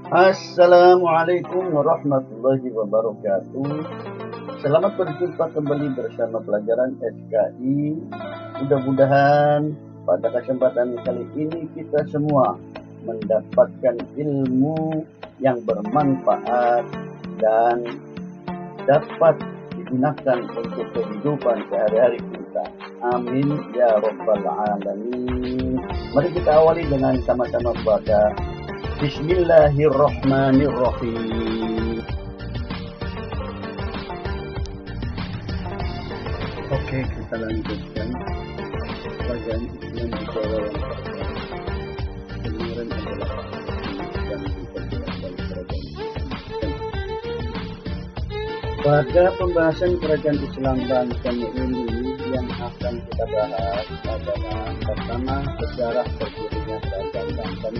Assalamualaikum warahmatullahi wabarakatuh. Selamat berjumpa kembali bersama pelajaran SKI. Mudah-mudahan pada kesempatan kali ini kita semua mendapatkan ilmu yang bermanfaat dan dapat digunakan untuk kehidupan sehari-hari kita. Amin ya rabbal alamin. Mari kita awali dengan sama-sama baca Bismillahirrahmanirrahim. Oke, kita lanjutkan pelajaran Islam di Jawa yang pertama. Kemarin adalah yang diperjelas dari kerajaan Islam. Pada pembahasan kerajaan Islam Banten ini yang akan kita bahas adalah pertama sejarah berdirinya kerajaan Banten,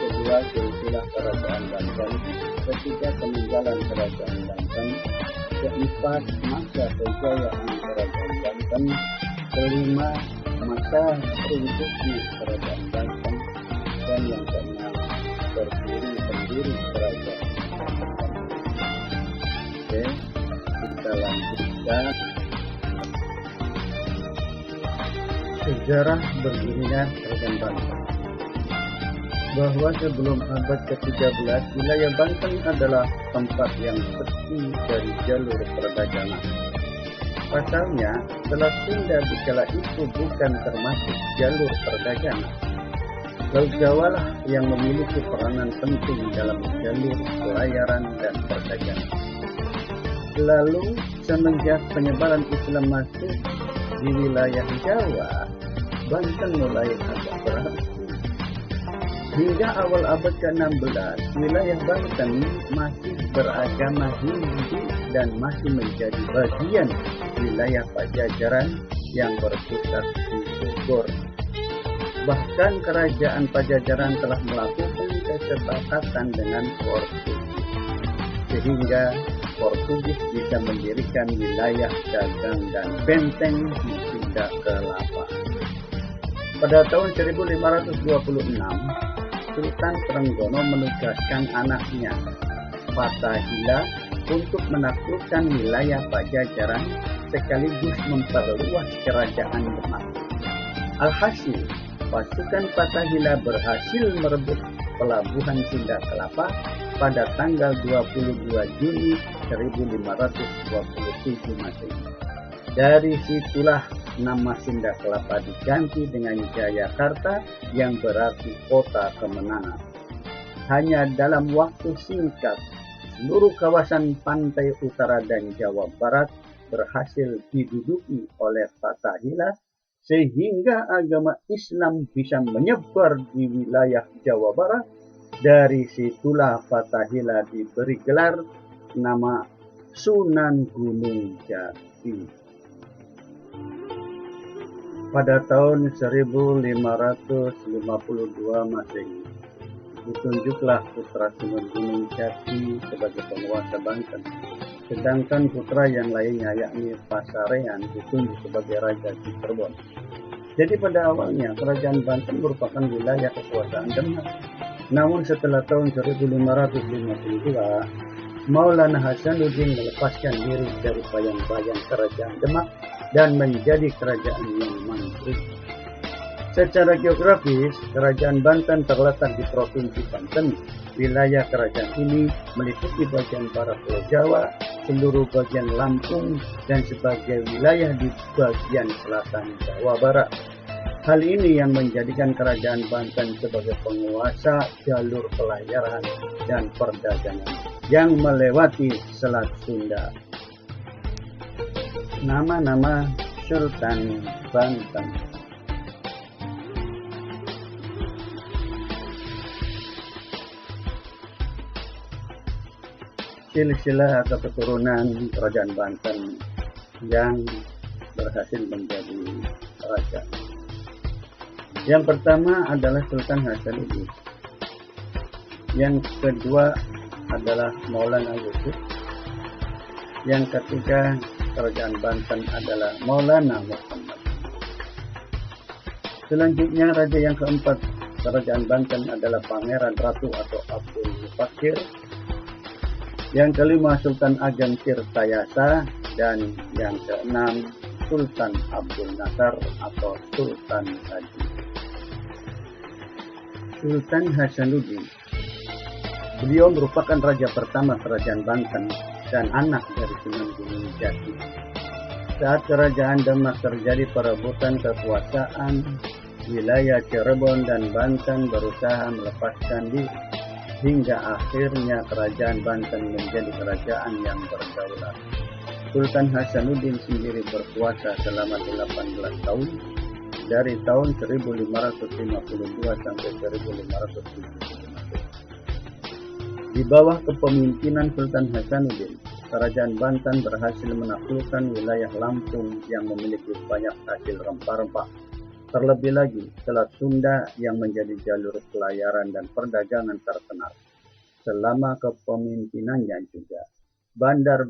kedua silsilah kerajaan Banten, ketiga peninggalan kerajaan Banten, keempat masa kejayaan kerajaan Banten, kelima masa produksi kerajaan Banten, dan yang keenam pendiri kerajaan Banten. Oke, kita lanjutkan sejarah berdirinya kerajaan Banten. Bahwa sebelum abad ke-13, wilayah Banten adalah tempat yang sepi dari jalur perdagangan. Pasalnya, Selat Sunda di kala itu bukan termasuk jalur perdagangan. Laut Jawa lah yang memiliki peranan penting dalam jalur pelayaran dan perdagangan. Lalu, semenjak penyebaran Islam masuk di wilayah Jawa, Banten mulai agak berhasil. Hingga awal abad ke-16, wilayah Banten masih beragama Hindu dan masih menjadi bagian wilayah Pajajaran yang berpusat di Bogor. Bahkan kerajaan Pajajaran telah melakukan kesepakatan dengan Portugis, sehingga Portugis bisa mendirikan wilayah dagang dan benteng di Sunda Kelapa. Pada tahun 1526, Sultan Trenggono menugaskan anaknya, Fathahila, untuk menaklukkan wilayah Pajajaran sekaligus memperluas kerajaan Demak. Alhasil, pasukan Fathahila berhasil merebut pelabuhan Sunda Kelapa pada tanggal 22 Juni 1527 Masehi. Dari situlah nama Sunda Kelapa diganti dengan Jayakarta yang berarti kota kemenangan. Hanya dalam waktu singkat, seluruh kawasan pantai utara dan Jawa Barat berhasil diduduki oleh Fathahila sehingga agama Islam bisa menyebar di wilayah Jawa Barat. Dari situlah Fathahila diberi gelar nama Sunan Gunung Jati. Pada tahun 1552 Masehi, ditunjuklah putra Sunan Gunung Jati sebagai penguasa Banten. Sedangkan putra yang lainnya yakni Pasarean ditunjuk sebagai Raja Cirebon. Jadi pada awalnya kerajaan Banten merupakan wilayah kekuasaan Demak. Namun setelah tahun 1552, Maulana Hasanuddin melepaskan diri dari bayang-bayang kerajaan Demak dan menjadi kerajaan yang mandiri. Secara geografis, kerajaan Banten terletak di Provinsi Banten. Wilayah kerajaan ini meliputi bagian barat Pulau Jawa, seluruh bagian Lampung, dan sebagai wilayah di bagian selatan Jawa Barat. Hal ini yang menjadikan kerajaan Banten sebagai penguasa jalur pelayaran dan perdagangan yang melewati Selat Sunda. Nama-nama Sultan Banten. Silsilah atau keturunan kerajaan Banten yang berhasil menjadi raja. Yang pertama adalah Sultan Hasanuddin. Yang kedua adalah Maulana Yusuf. Yang ketiga kerajaan Banten adalah Maulana Muhammad. Selanjutnya raja yang keempat Kerajaan Banten adalah Pangeran Ratu atau Abdul Mufakir. Yang kelima Sultan Ageng Tirtayasa, dan yang keenam Sultan Abdul Nasar atau Sultan Haji. Sultan Hasanuddin. Beliau merupakan raja pertama Kerajaan Banten dan anak dari Sunan Gunung Jati. Saat Kerajaan Demak terjadi perebutan kekuasaan, wilayah Cirebon dan Banten berusaha melepaskan diri, hingga akhirnya Kerajaan Banten menjadi kerajaan yang berdaulat. Sultan Hasanuddin sendiri berkuasa selama 18 tahun, dari tahun 1552 sampai 1575. Di bawah kepemimpinan Sultan Hasanuddin, Kerajaan Banten berhasil menaklukkan wilayah Lampung yang memiliki banyak hasil rempah-rempah. Terlebih lagi, Selat Sunda yang menjadi jalur pelayaran dan perdagangan terkenal. Selama kepemimpinannya juga, Bandar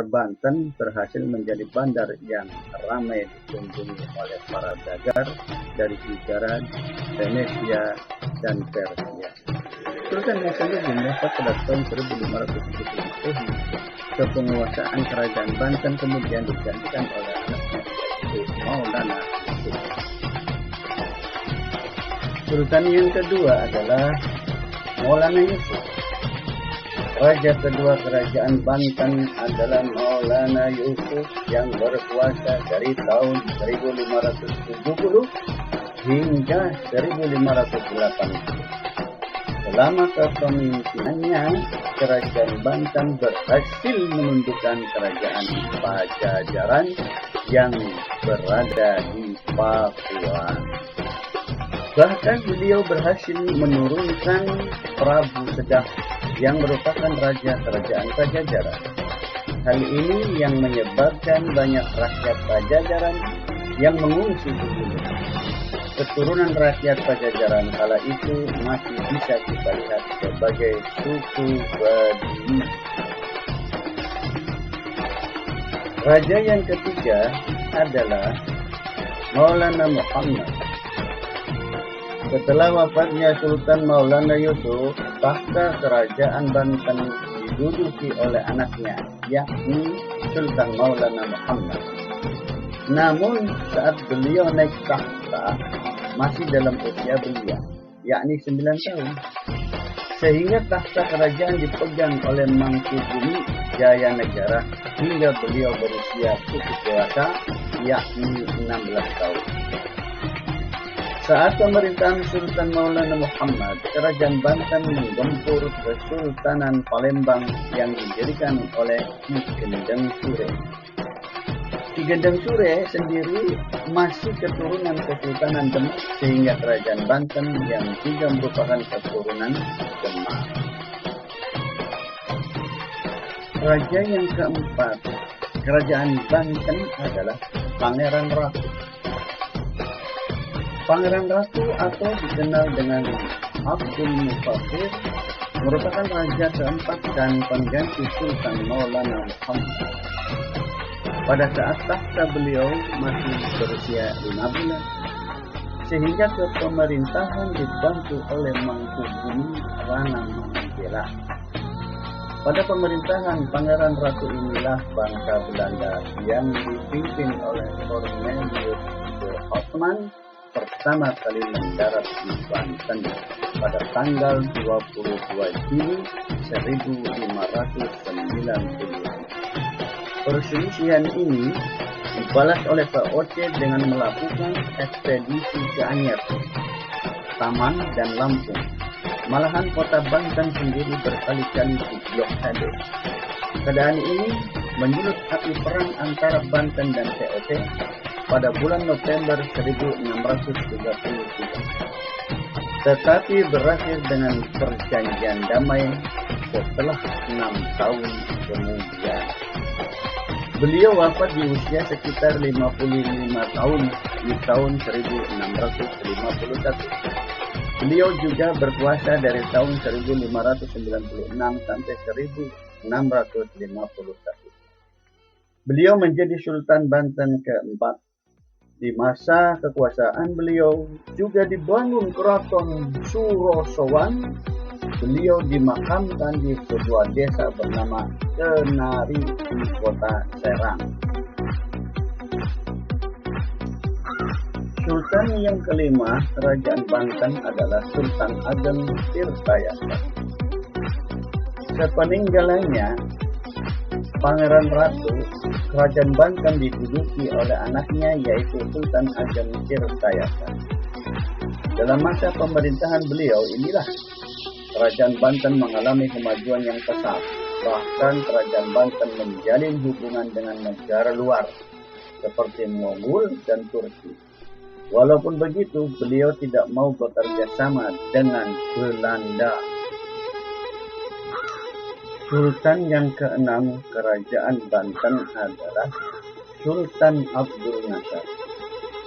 Banten berhasil menjadi bandar yang ramai dikunjungi oleh para dagar dari Ijaran, Venesia, dan Persia. Sultan Hasanuddin wafat pada tahun 1575. Kepenguasaan Kerajaan Banten kemudian digantikan oleh anaknya, Maulana Yusuf. Sultan yang kedua adalah Maulana Yusuf. Raja kedua Kerajaan Banten adalah Maulana Yusuf yang berkuasa dari tahun 1570 hingga 1580. Selama kepemimpinannya, Kerajaan Banten berhasil menundukkan Kerajaan Pajajaran yang berada di Papua. Bahkan beliau berhasil menurunkan Prabu Sedap yang merupakan raja Kerajaan Pajajaran. Hal ini yang menyebabkan banyak rakyat Pajajaran yang mengungsi ke gunung. Keturunan rakyat Pajajaran kala itu masih bisa kita lihat sebagai suku Badui. Raja yang ketiga adalah Maulana Muhammad. Setelah wafatnya Sultan Maulana Yusuf, takhta Kerajaan Banten diduduki oleh anaknya, yakni Sultan Maulana Muhammad. Namun saat beliau naik takhta masih dalam usia belia, yakni 9 tahun. Sehingga takhta kerajaan dipegang oleh Mangkubumi Jayanegara hingga beliau berusia cukup dewasa, yakni 16 tahun. Saat pemerintahan Sultan Maulana Muhammad, Kerajaan Banten menggempur Kesultanan Palembang yang didirikan oleh Ki Gendeng Sure. Ki Gendeng Sure sendiri masih keturunan Kesultanan Demak, sehingga Kerajaan Banten yang juga merupakan keturunan Demak. Raja yang keempat Kerajaan Banten adalah Pangeran Ratu. Pangeran Ratu atau dikenal dengan Abdul Mufakir merupakan raja keempat dan pengganti Sultan Maulana Muhammad. Pada saat takhta beliau masih berusia 5 bulan, sehingga kepemerintahan dibantu oleh Mangkubumi Rana Mangkela. Pada pemerintahan Pangeran Ratu inilah bangsa Belanda yang dipimpin oleh Cornelius de Houtman pertama kali mendarat di Banten pada tanggal 22 Juni 1590. Perselisihan ini dibalas oleh VOC dengan melakukan ekspedisi ke Anyer, Taman, dan Lampung. Malahan kota Banten sendiri berkali-kali diblokade. Keadaan ini menyulut api perang antara Banten dan VOC pada bulan November 1633. Tetapi berakhir dengan perjanjian damai setelah 6 tahun kemudian. Beliau wafat di usia sekitar 55 tahun di tahun 1651. Beliau juga berkuasa dari tahun 1596 sampai 1651. Beliau menjadi Sultan Banten keempat. Di masa kekuasaan beliau juga dibangun keraton Surosowan. Beliau dimakamkan di sebuah desa bernama Kenari di kota Serang. Sultan yang kelima Kerajaan Banten adalah Sultan Ageng Tirtayasa. Sepeninggalannya Pangeran Ratu, Kerajaan Banten diduduki oleh anaknya yaitu Sultan Ageng Tirtayasa. Dalam masa pemerintahan beliau inilah Kerajaan Banten mengalami kemajuan yang pesat. Bahkan Kerajaan Banten menjalin hubungan dengan negara luar seperti Mongol dan Turki. Walaupun begitu, beliau tidak mau bekerja sama dengan Belanda. Sultan yang keenam Kerajaan Banten adalah Sultan Abdul Nasser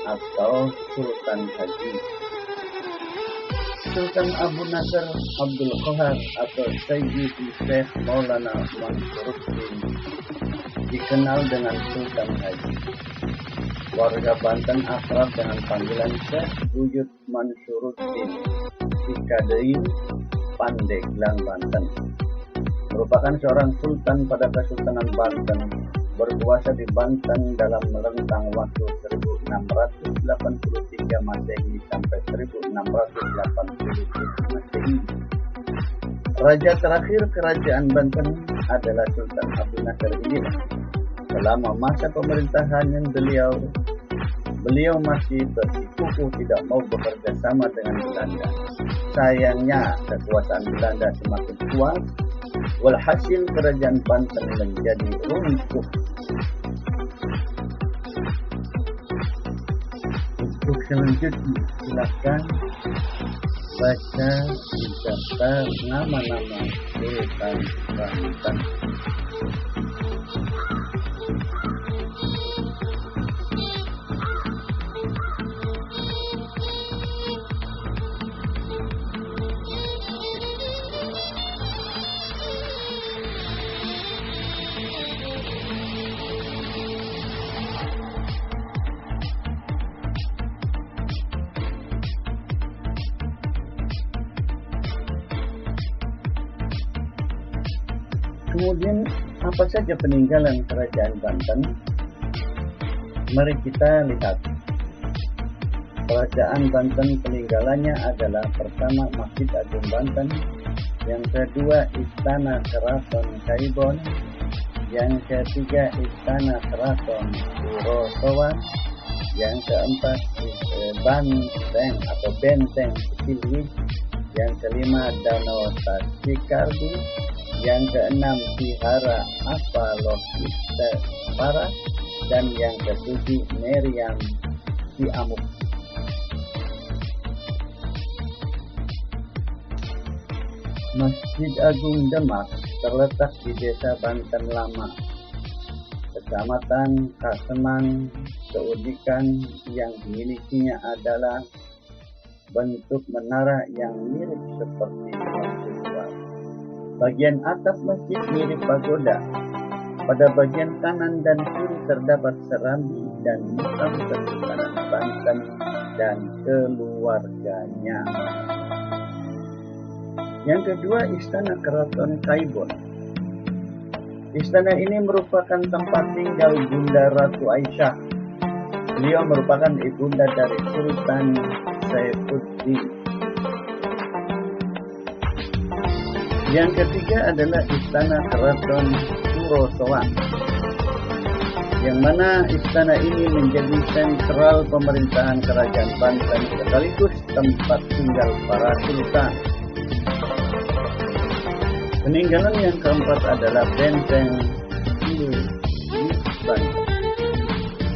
atau Sultan Haji. Sultan Abu Nasser Abdul Qahar atau Sayyidi Syekh Maulana Mansuruddin dikenal dengan Sultan Haji. Warga Banten akrab dengan panggilan Syekh Buyut Mansuruddin Sikadain Pandeglang Banten. Merupakan seorang sultan pada Kesultanan Banten, berkuasa di Banten dalam rentang waktu 1683 Masehi sampai 1687 Masehi. Raja terakhir Kerajaan Banten adalah Sultan Abu Nasser ini. Selama masa pemerintahan beliau masih bersikukuh tidak mau bekerja sama dengan Belanda. Sayangnya kekuasaan Belanda semakin kuat. Walhasil Kerajaan Banten menjadi runtuh. Untuk selanjutnya silakan baca daftar nama-nama Sultan Banten. Kemudian apa saja peninggalan Kerajaan Banten? Mari kita lihat. Kerajaan Banten peninggalannya adalah pertama Masjid Agung Banten, yang kedua Istana Keraton Kaibon, yang ketiga Istana Keraton Surosowan, yang keempat Banteng atau Benteng Silwi, yang kelima Danau Tasikardu, yang keenam Vihara Avalokiteshvara, dan yang ketujuh Meriam Siamuk. Masjid Agung Demak terletak di Desa Banten Lama, Kecamatan Kaseman. Keunikan yang dimilikinya adalah bentuk menara yang mirip seperti masjid. Bagian atap masjid mirip pagoda. Pada bagian kanan dan kiri terdapat serambi dan makam Kesultanan Banten dan keluarganya. Yang kedua, Istana Keraton Kaibon. Istana ini merupakan tempat tinggal Bunda Ratu Aisyah. Beliau merupakan ibunda dari Sultan Saifuddin. Yang ketiga adalah Istana Keraton Surosowan, yang mana istana ini menjadi sentral pemerintahan Kerajaan Banten sekaligus tempat tinggal para sultan. Peninggalan yang keempat adalah Benteng Silwi Banten.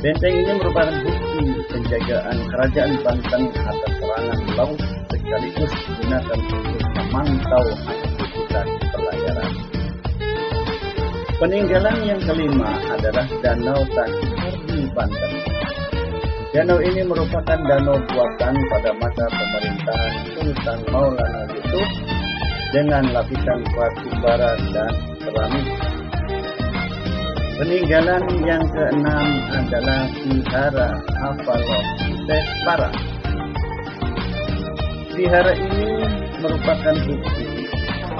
Benteng ini merupakan bukti penjagaan Kerajaan Banten atas serangan laut sekaligus digunakan untuk memantau aktivitas pelayaran. Peninggalan yang kelima adalah Danau Tasikardu Banten. Danau ini merupakan danau buatan pada masa pemerintahan Sultan Maulana Yusuf dengan lapisan batu bara dan keramik. Peninggalan yang keenam adalah Vihara Avalokiteshvara. Vihara ini merupakan bukti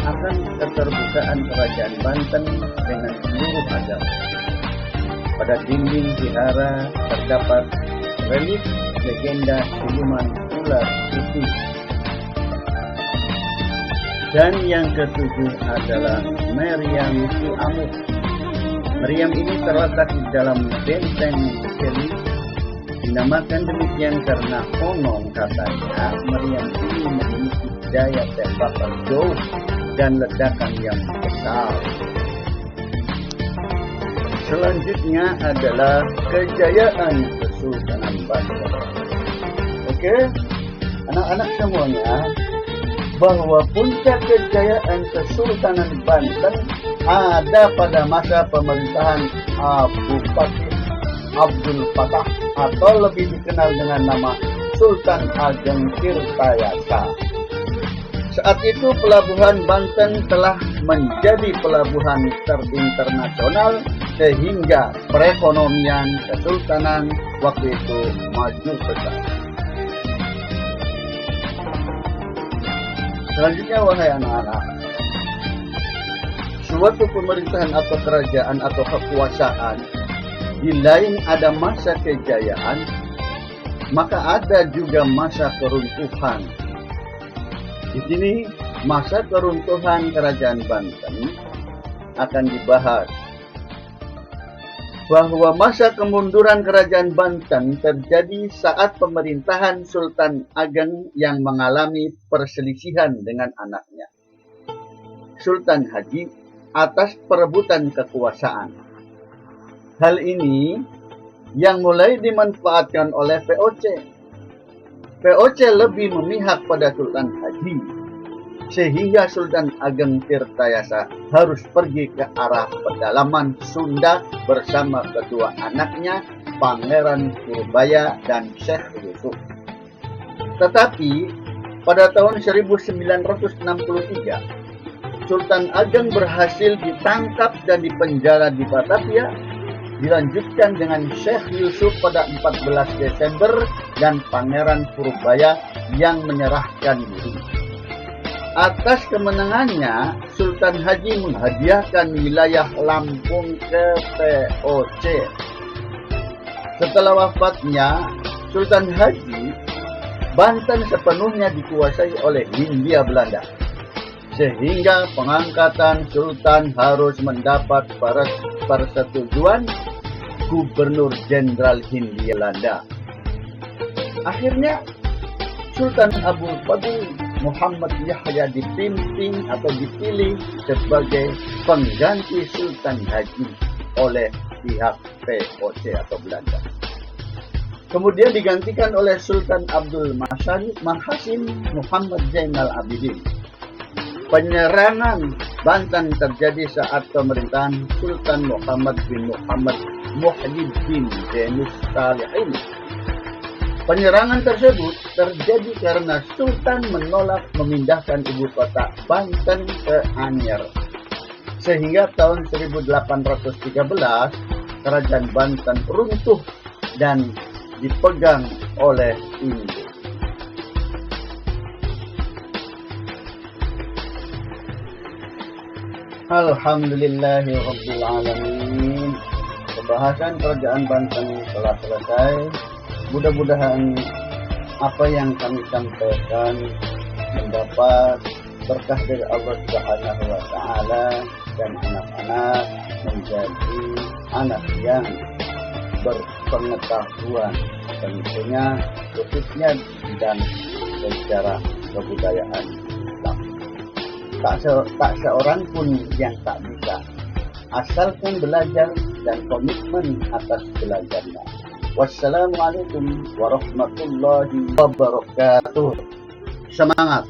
akan keterbukaan kerajaan Banten dengan seluruh agama. Pada dinding vihara terdapat relief legenda siluman ular putih. Dan yang ketujuh adalah Meriam Ki Amut. Meriam ini terletak di dalam benteng Keli. Dinamakan demikian karena konon katanya Meriam ini memiliki daya tembakan jauh dan ledakan yang besar. Selanjutnya adalah kejayaan Kesultanan Banten. Oke, anak-anak semuanya, bahwa puncak kejayaan Kesultanan Banten ada pada masa pemerintahan Abu Bakr Abdul Fattah atau lebih dikenal dengan nama Sultan Ageng Tirtayasa. Saat itu pelabuhan Banten telah menjadi pelabuhan terinternasional sehingga perekonomian kesultanan waktu itu maju pesat. Selanjutnya, wahai anak-anak, suatu pemerintahan atau kerajaan atau kekuasaan, di lain ada masa kejayaan, maka ada juga masa keruntuhan. Di sini masa keruntuhan kerajaan Banten akan dibahas. Bahwa masa kemunduran kerajaan Banten terjadi saat pemerintahan Sultan Ageng yang mengalami perselisihan dengan anaknya, Sultan Haji, atas perebutan kekuasaan. Hal ini yang mulai dimanfaatkan oleh VOC. VOC lebih memihak pada Sultan Haji, sehingga Sultan Ageng Tirtayasa harus pergi ke arah pedalaman Sunda bersama kedua anaknya, Pangeran Purbaya dan Syekh Yusuf. Tetapi pada tahun 1963, Sultan Ageng berhasil ditangkap dan dipenjara di Batavia, dilanjutkan dengan Syekh Yusuf pada 14 Desember dan Pangeran Purbaya yang menyerahkan diri. Atas kemenangannya, Sultan Haji menghadiahkan wilayah Lampung ke VOC. Setelah wafatnya Sultan Haji, Banten sepenuhnya dikuasai oleh Hindia Belanda, sehingga pengangkatan Sultan harus mendapat persetujuan Gubernur Jenderal Hindia Belanda. Akhirnya Sultan Abdul Fadil Muhammad Yahya dipimpin atau dipilih sebagai pengganti Sultan Haji oleh pihak VOC atau Belanda. Kemudian digantikan oleh Sultan Abdul Mahasin Muhammad Zainal Abidin. Penyerangan Banten terjadi saat pemerintahan Sultan Muhammad bin Muhammad Muhyiddin Zainus Salihin. Penyerangan tersebut terjadi karena Sultan menolak memindahkan ibu kota Banten ke Anyer. Sehingga tahun 1813 kerajaan Banten runtuh dan dipegang oleh Inggris. Alhamdulillahirabbil alamin. Pembahasan kerajaan Banten telah selesai. Mudah-mudahan apa yang kami sampaikan mendapat berkah dari Allah Subhanahu wa taala dan anak-anak menjadi anak yang berpengetahuan, tentunya khususnya dan secara kebudayaan Islam. Tak seorang pun yang tak bisa, asalkan belajar dan komitmen atas belajarnya. Wassalamualaikum warahmatullahi wabarakatuh. Semangat!